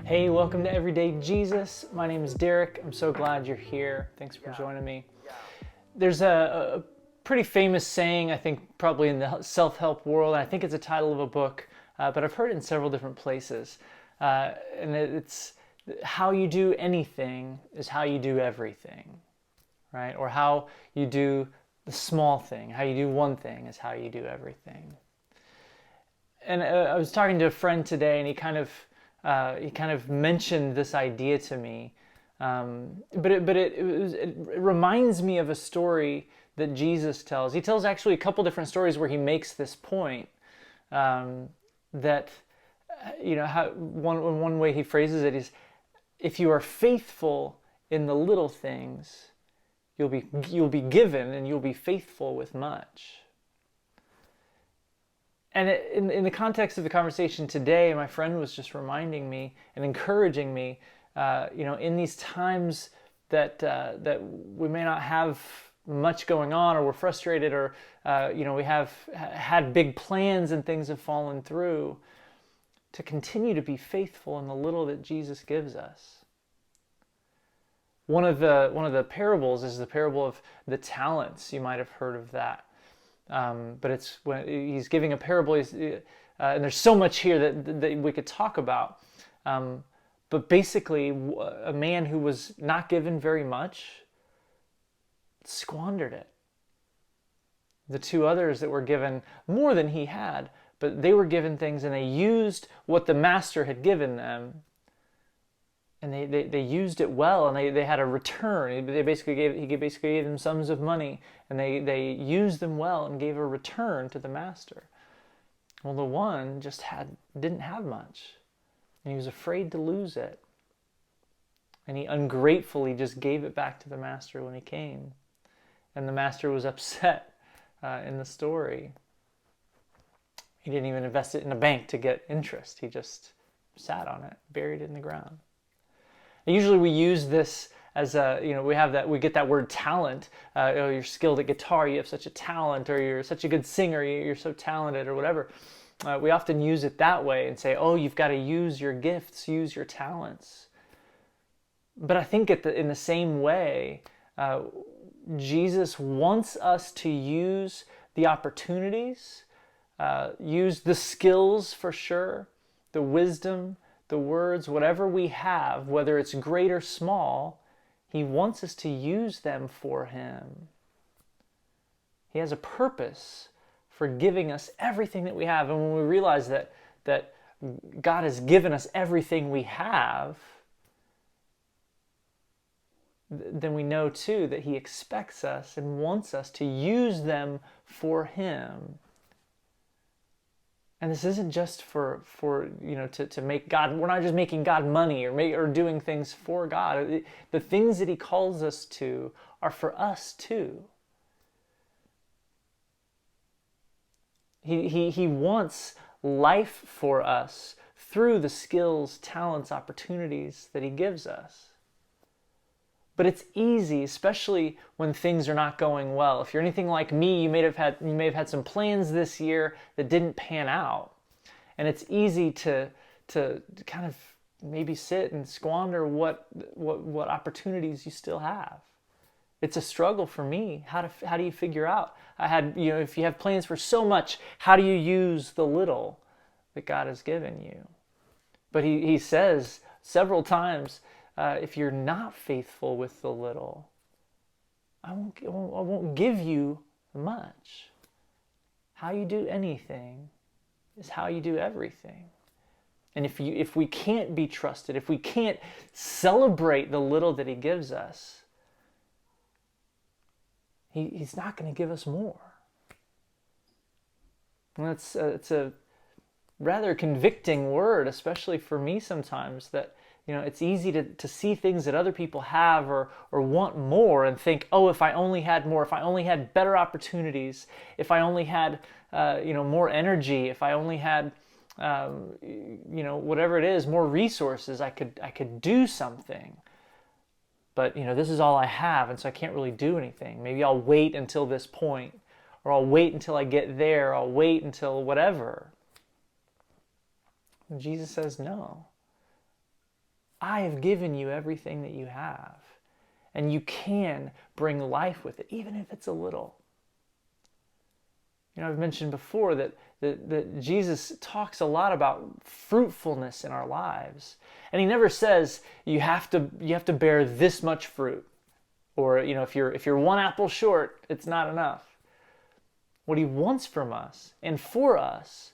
Hey, welcome to Everyday Jesus. My name is Derek. I'm so glad you're here. Thanks for joining me. There's a pretty famous saying, I think probably in the self-help world, and I think it's a title of a book, but I've heard it in several different places. And it's how you do anything is how you do everything, right? Or how you do the small thing, how you do one thing is how you do everything. And I was talking to a friend today, and he kind of mentioned this idea to me, but it reminds me of a story that Jesus tells. He tells actually a couple different stories where he makes this point, that how one way he phrases it is, if you are faithful in the little things, you'll be given, and you'll be faithful with much. And in the context of the conversation today, my friend was just reminding me and encouraging me, in these times that we may not have much going on, or we're frustrated, or we have had big plans and things have fallen through, to continue to be faithful in the little that Jesus gives us. One of the parables is the parable of the talents. You might have heard of that. But it's when he's giving a parable, and there's so much here that we could talk about. But basically, a man who was not given very much squandered it. The two others that were given more than he had, but they were given things, and they used what the master had given them. And they used it well, and they had a return. He basically gave them sums of money, and they used them well and gave a return to the master. Well, the one just didn't have much, and he was afraid to lose it. And he ungratefully just gave it back to the master when he came. And the master was upset in the story. He didn't even invest it in a bank to get interest. He just sat on it, buried it in the ground. Usually we use this as we get that word talent. You're skilled at guitar, you have such a talent, or you're such a good singer, you're so talented, or whatever. We often use it that way and say, oh, you've got to use your gifts, use your talents. But I think in the same way, Jesus wants us to use the opportunities, use the skills for sure, the wisdom, the words, whatever we have, whether it's great or small, he wants us to use them for him. He has a purpose for giving us everything that we have. And when we realize that God has given us everything we have, then we know too that he expects us and wants us to use them for him. And this isn't just for to make God. We're not just making God money or doing things for God. The things that he calls us to are for us too. He wants life for us through the skills, talents, opportunities that he gives us. But it's easy, especially when things are not going well. If you're anything like me, you may have had some plans this year that didn't pan out. And it's easy to kind of maybe sit and squander what opportunities you still have. It's a struggle for me. How do you figure out? If you have plans for so much, how do you use the little that God has given you? But he says several times, if you're not faithful with the little, I won't give you much. How you do anything is how you do everything. And if we can't be trusted, if we can't celebrate the little that he gives us, he's not going to give us more. And it's a rather convicting word, especially for me sometimes, that it's easy to see things that other people have or want more and think, oh, if I only had more, if I only had better opportunities, if I only had, more energy, if I only had, whatever it is, more resources, I could do something. But, this is all I have, and so I can't really do anything. Maybe I'll wait until this point, or I'll wait until I get there, I'll wait until whatever. And Jesus says no. I have given you everything that you have. And you can bring life with it, even if it's a little. You know, I've mentioned before that Jesus talks a lot about fruitfulness in our lives. And he never says you have to bear this much fruit. Or, you know, if you're one apple short, it's not enough. What he wants from us and for us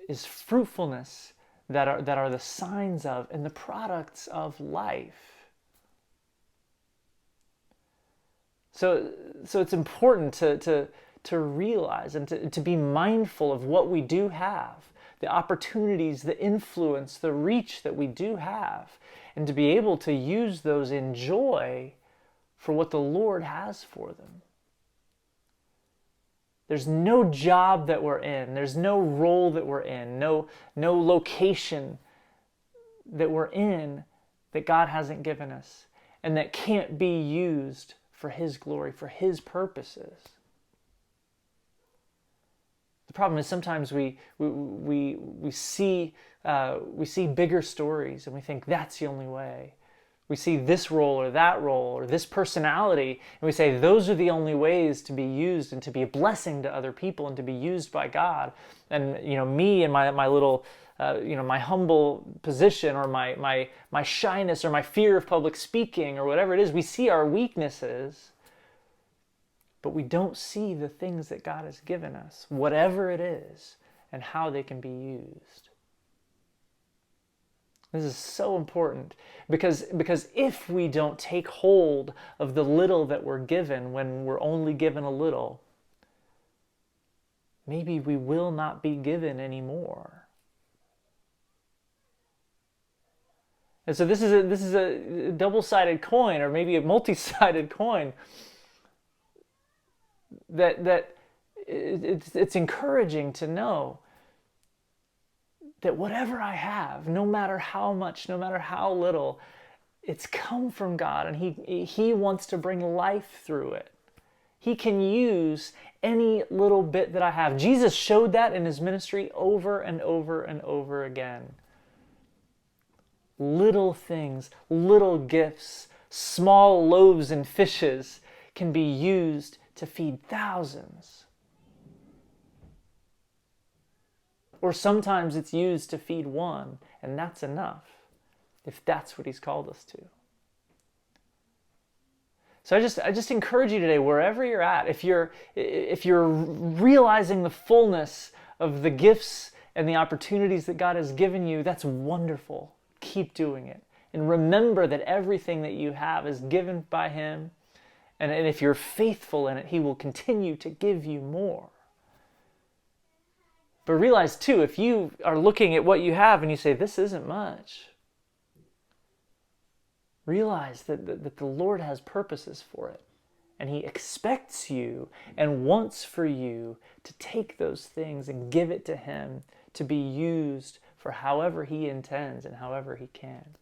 is fruitfulness that are the signs of and the products of life. So it's important to realize and to be mindful of what we do have, the opportunities, the influence, the reach that we do have, and to be able to use those in joy for what the Lord has for them. There's no job that we're in, there's no role that we're in, no location that we're in that God hasn't given us and that can't be used for His glory, for His purposes. The problem is sometimes we see bigger stories and we think that's the only way. We see this role or this personality, and we say those are the only ways to be used and to be a blessing to other people and to be used by God. And you know, me and my little my humble position or my shyness or my fear of public speaking or whatever it is, we see our weaknesses, but we don't see the things that God has given us, whatever it is, and how they can be used. This is so important because if we don't take hold of the little that we're given when we're only given a little, maybe we will not be given any more. And so this is a double-sided coin, or maybe a multi-sided coin. That it's encouraging to know that whatever I have, no matter how much, no matter how little, it's come from God, and He wants to bring life through it. He can use any little bit that I have. Jesus showed that in His ministry over and over and over again. Little things, little gifts, small loaves and fishes can be used to feed thousands. Or sometimes it's used to feed one, and that's enough, if that's what He's called us to. So I just encourage you today, wherever you're at, if you're realizing the fullness of the gifts and the opportunities that God has given you, that's wonderful. Keep doing it. And remember that everything that you have is given by Him. And if you're faithful in it, He will continue to give you more. But realize too, if you are looking at what you have and you say, this isn't much, realize that the Lord has purposes for it. And He expects you and wants for you to take those things and give it to Him to be used for however He intends and however He can.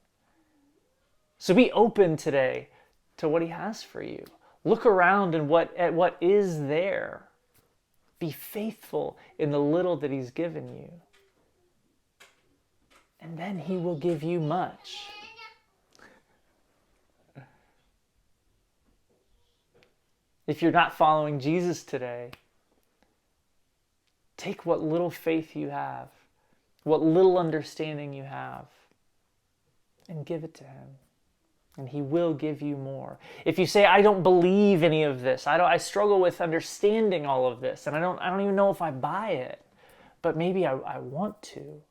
So be open today to what He has for you. Look around and at what is there. Be faithful in the little that He's given you. And then He will give you much. If you're not following Jesus today, take what little faith you have, what little understanding you have, and give it to Him. And He will give you more. If you say, I don't believe any of this, I struggle with understanding all of this, and I don't even know if I buy it, but maybe I want to.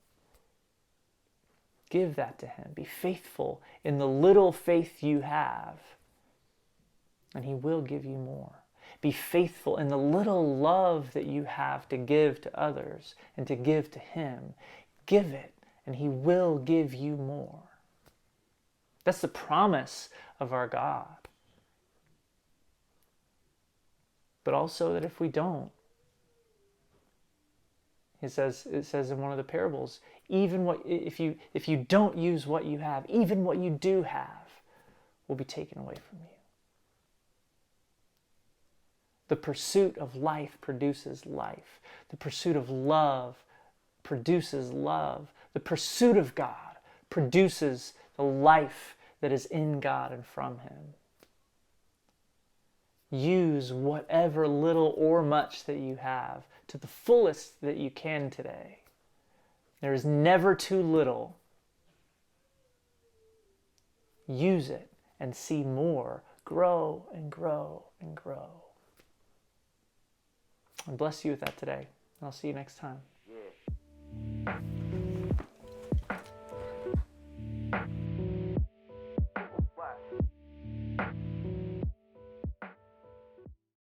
Give that to Him. Be faithful in the little faith you have, and He will give you more. Be faithful in the little love that you have to give to others and to give to Him. Give it, and He will give you more. That's the promise of our God. But also that if we don't, it says in one of the parables, even if you don't use what you have, even what you do have will be taken away from you. The pursuit of life produces life. The pursuit of love produces love. The pursuit of God produces the life that is in God and from Him. Use whatever little or much that you have to the fullest that you can today. There is never too little. Use it and see more grow and grow and grow. And bless you with that today. I'll see you next time.